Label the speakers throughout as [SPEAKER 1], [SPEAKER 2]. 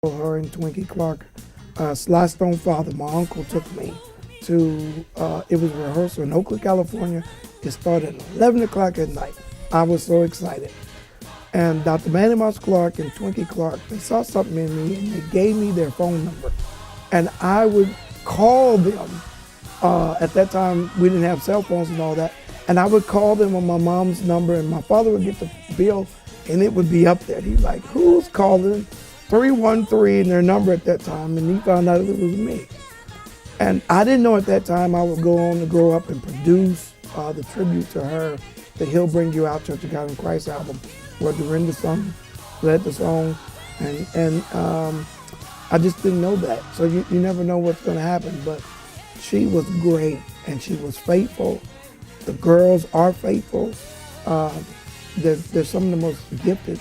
[SPEAKER 1] her and Twinkie Clark. Sly Stone father, my uncle, took me to, it was rehearsal in Oakland, California. It started at 11 o'clock at night. I was so excited. And Dr. Manny Mouse Clark and Twinkie Clark, they saw something in me and they gave me their phone number. And I would call them. At that time, we didn't have cell phones and all that. And I would call them on my mom's number and my father would get the bill and it would be up there. He's like, who's calling 313 and their number at that time? And he found out it was me. And I didn't know at that time I would go on to grow up and produce the tribute to her, the He'll Bring You Out Church of God in Christ album, where Dorinda led the song. And I just didn't know that. So you never know what's going to happen. But she was great and she was faithful. The girls are faithful. They're some of the most gifted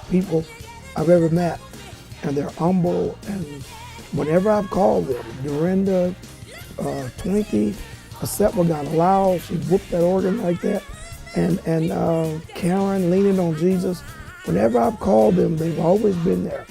[SPEAKER 1] people I've ever met. And they're humble. And whenever I've called them, Dorinda, Twinkie, except what got allowed, she whooped that organ like that. And Karen, leaning on Jesus. Whenever I've called them, they've always been there.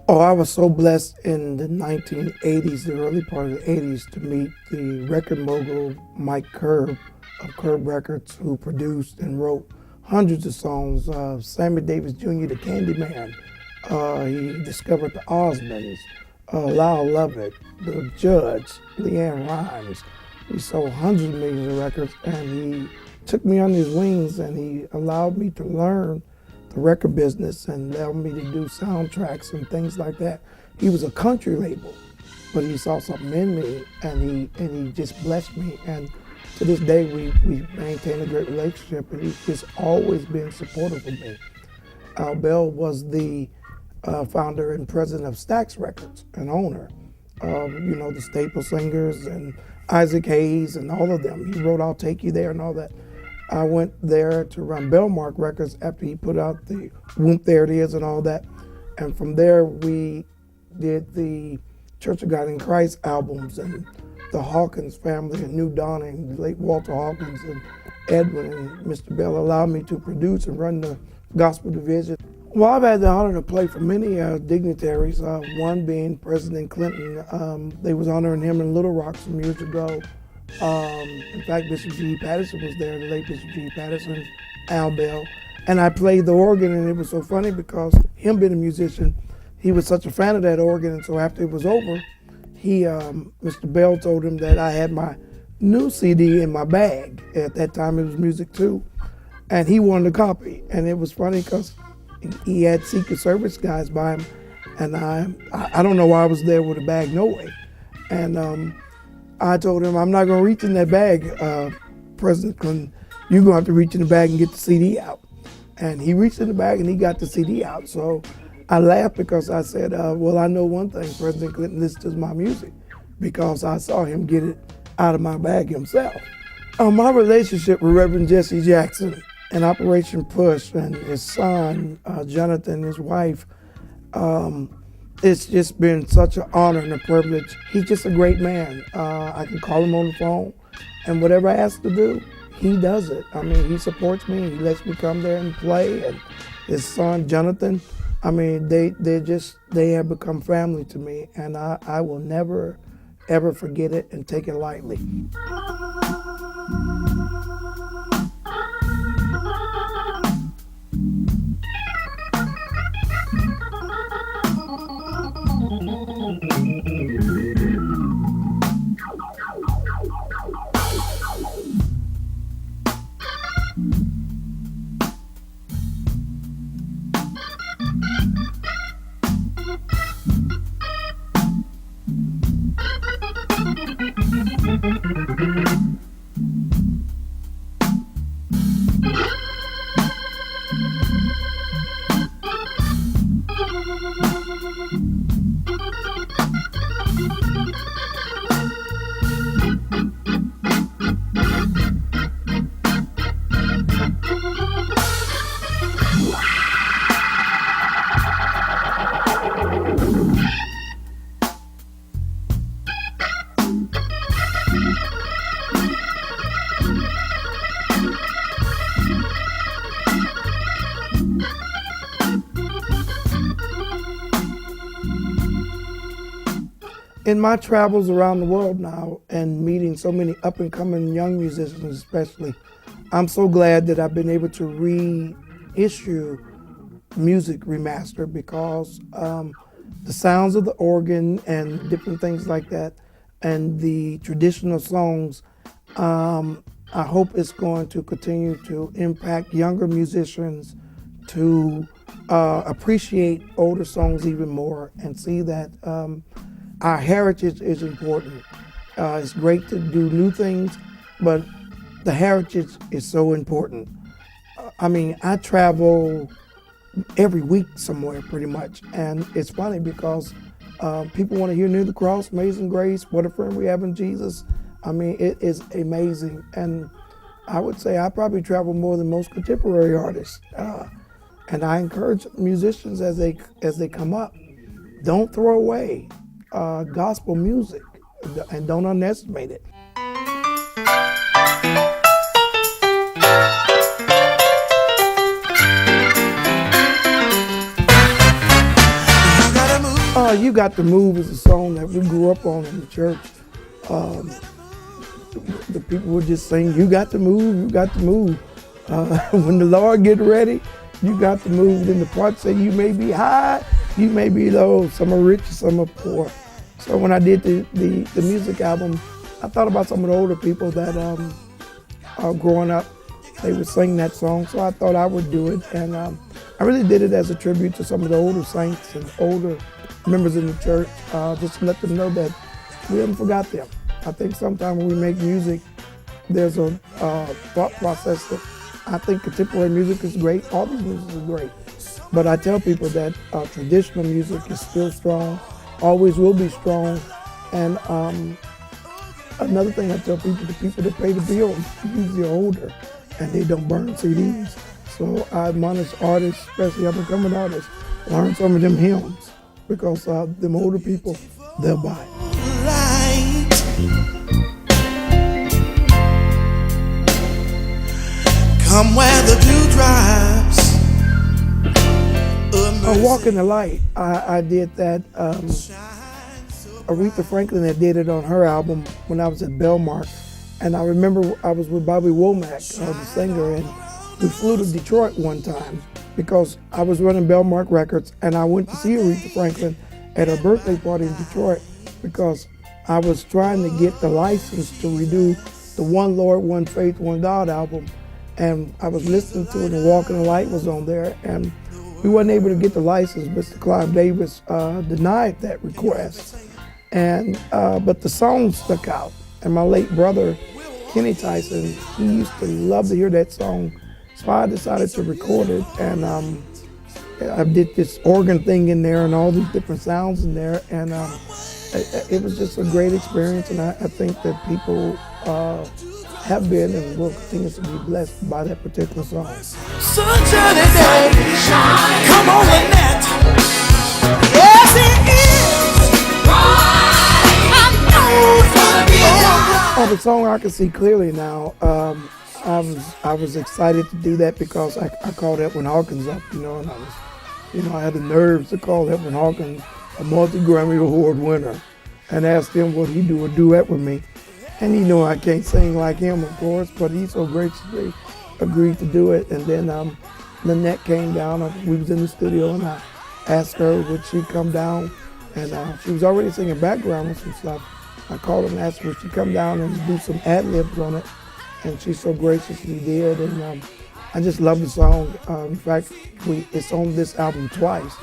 [SPEAKER 1] Oh, I was so blessed in the 1980s, the early part of the 80s, to meet the record mogul Mike Curb of Curb Records, who produced and wrote hundreds of songs. Sammy Davis Jr., the Candy Man. He discovered the Osmonds, Lyle Lovett, the Judge, Leanne Rimes. He sold hundreds of millions of records, and he took me under his wings and he allowed me to learn the record business and allowed me to do soundtracks and things like that. He was a country label, but he saw something in me and he just blessed me. And to this day, we maintain a great relationship, and he's just always been supportive of me. Al Bell was the founder and president of Stax Records, an owner of, the Staple Singers and Isaac Hayes and all of them. He wrote I'll Take You There and all that. I went there to run Bellmark Records after he put out the Whoop There It Is and all that. And from there, we did the Church of God in Christ albums and the Hawkins family and New Dawning, the late Walter Hawkins and Edwin and Mr. Bell allowed me to produce and run the gospel division. Well, I've had the honor to play for many dignitaries, one being President Clinton. They was honoring him in Little Rock some years ago. In fact, Bishop G. Patterson was there, the late Bishop G. Patterson, Al Bell. And I played the organ, and it was so funny because him being a musician, he was such a fan of that organ, and so after it was over, Mr. Bell told him that I had my new CD in my bag. At that time, it was Music 2, and he wanted a copy. And it was funny because he had Secret Service guys by him, and I don't know why I was there with a bag, no way. And I told him, I'm not gonna reach in that bag, President Clinton. You're gonna have to reach in the bag and get the CD out. And he reached in the bag and he got the CD out. So I laughed because I said, well, I know one thing, President Clinton listens to my music, because I saw him get it out of my bag himself. My relationship with Reverend Jesse Jackson and Operation Push and his son, Jonathan, his wife, it's just been such an honor and a privilege. He's just a great man. I can call him on the phone, and whatever I ask to do, he does it. I mean, he supports me. He lets me come there and play. And his son, Jonathan, I mean, they have become family to me, and I will never, ever forget it and take it lightly. In my travels around the world now and meeting so many up and coming young musicians especially, I'm so glad that I've been able to reissue music remastered because the sounds of the organ and different things like that and the traditional songs, I hope it's going to continue to impact younger musicians to appreciate older songs even more and see that our heritage is important. It's great to do new things, but the heritage is so important. I mean, I travel every week somewhere pretty much, and it's funny because people want to hear Near the Cross, Amazing Grace, What a Friend We Have in Jesus. I mean, it is amazing, and I would say I probably travel more than most contemporary artists. And I encourage musicians as they come up, don't throw away gospel music and don't underestimate it. You Got to Move is a song that we grew up on in the church. The people would just sing, you got to move, you got to move. When the Lord get ready, you got to move. Then the part say you may be high, you may be low, some are rich, some are poor. So when I did the music album, I thought about some of the older people that growing up, they would sing that song. So I thought I would do it. And I really did it as a tribute to some of the older saints and older members in the church, just to let them know that we haven't forgot them. I think sometimes when we make music, there's a thought process that I think contemporary music is great, all these music is great. But I tell people that traditional music is still strong, always will be strong. And another thing I tell people, the people that pay the bills usually are older and they don't burn CDs. So I admonish artists, especially up and coming artists, learn some of them hymns because them older people, they'll buy it. Come where the dewdrops. Walk in the Light, I did that. Aretha Franklin had did it on her album when I was at AT. And I remember I was with Bobby Womack, the singer, and we flew to Detroit one time because I was running AT Records and I went to see Aretha Franklin at her birthday party in Detroit because I was trying to get the license to redo the One Lord, One Faith, One God album. And I was listening to it and Walk in the Light was on there. And we weren't able to get the license. Mr. Clive Davis denied that request. And but the song stuck out. And my late brother, Kenny Tyson, he used to love to hear that song. So I decided to record it. And I did this organ thing in there and all these different sounds in there. And it was just a great experience. And I think that people have been and will continue to be blessed by that particular song. Sunshiny day, come on in that. Yes, it is. the song I Can See Clearly Now, I was excited to do that because I called Edwin Hawkins up, and I had the nerves to call Edwin Hawkins, a multi-Grammy Award winner, and asked him would he do a duet with me. And I can't sing like him, of course, but he so graciously agreed to do it. And then Lynette came down. We was in the studio, and I asked her would she come down, and she was already singing background with some stuff. I called her and asked her would she come down and do some ad-libs on it, and she so graciously did. And I just love the song. In fact, it's on this album twice.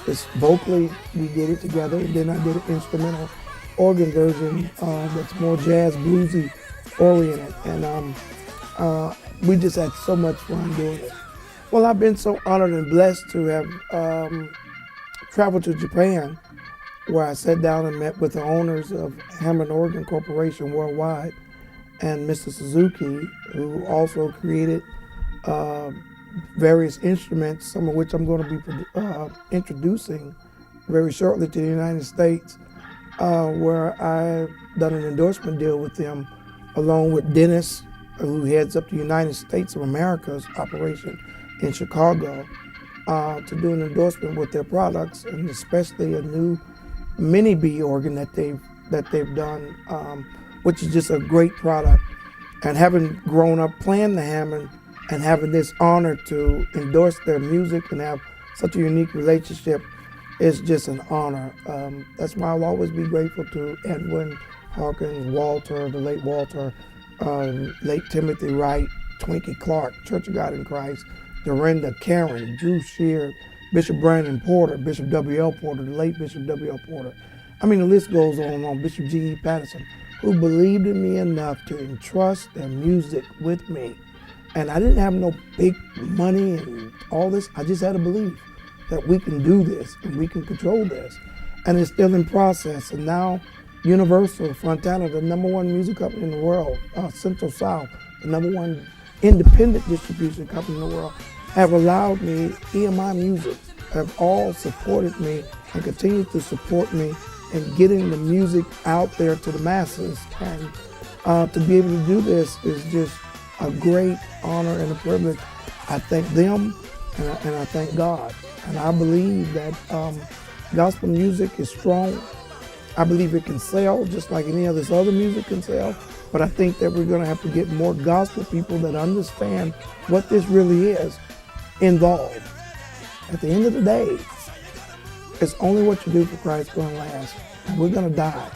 [SPEAKER 1] It's vocally, we did it together, and then I did an instrumental organ version that's more jazz bluesy oriented, and we just had so much fun doing it. Well, I've been so honored and blessed to have traveled to Japan, where I sat down and met with the owners of Hammond Organ Corporation Worldwide, and Mr. Suzuki, who also created various instruments, some of which I'm going to be introducing very shortly to the United States, where I've done an endorsement deal with them, along with Dennis, who heads up the United States of America's operation in Chicago, to do an endorsement with their products, and especially a new mini B organ that they've done, which is just a great product. And having grown up playing the Hammond and having this honor to endorse their music and have such a unique relationship is just an honor. That's why I'll always be grateful to Edwin Hawkins, Walter, the late Walter, late Timothy Wright, Twinkie Clark, Church of God in Christ, Dorinda, Karen, Drew Sheard, Bishop Brandon Porter, Bishop W.L. Porter, the late Bishop W.L. Porter. I mean, the list goes on and on. Bishop G.E. Patterson, who believed in me enough to entrust their music with me. And I didn't have no big money and all this. I just had a belief that we can do this and we can control this. And it's still in process. And now Universal, Fontana, the #1 music company in the world, Central South, the #1 independent distribution company in the world, have allowed me, EMI Music, have all supported me and continue to support me in getting the music out there to the masses. And to be able to do this is just a great honor and a privilege. I thank them and I thank God. And I believe that gospel music is strong. I believe it can sell just like any of this other music can sell. But I think that we're going to have to get more gospel people that understand what this really is involved. At the end of the day, it's only what you do for Christ going to last. And we're going to die.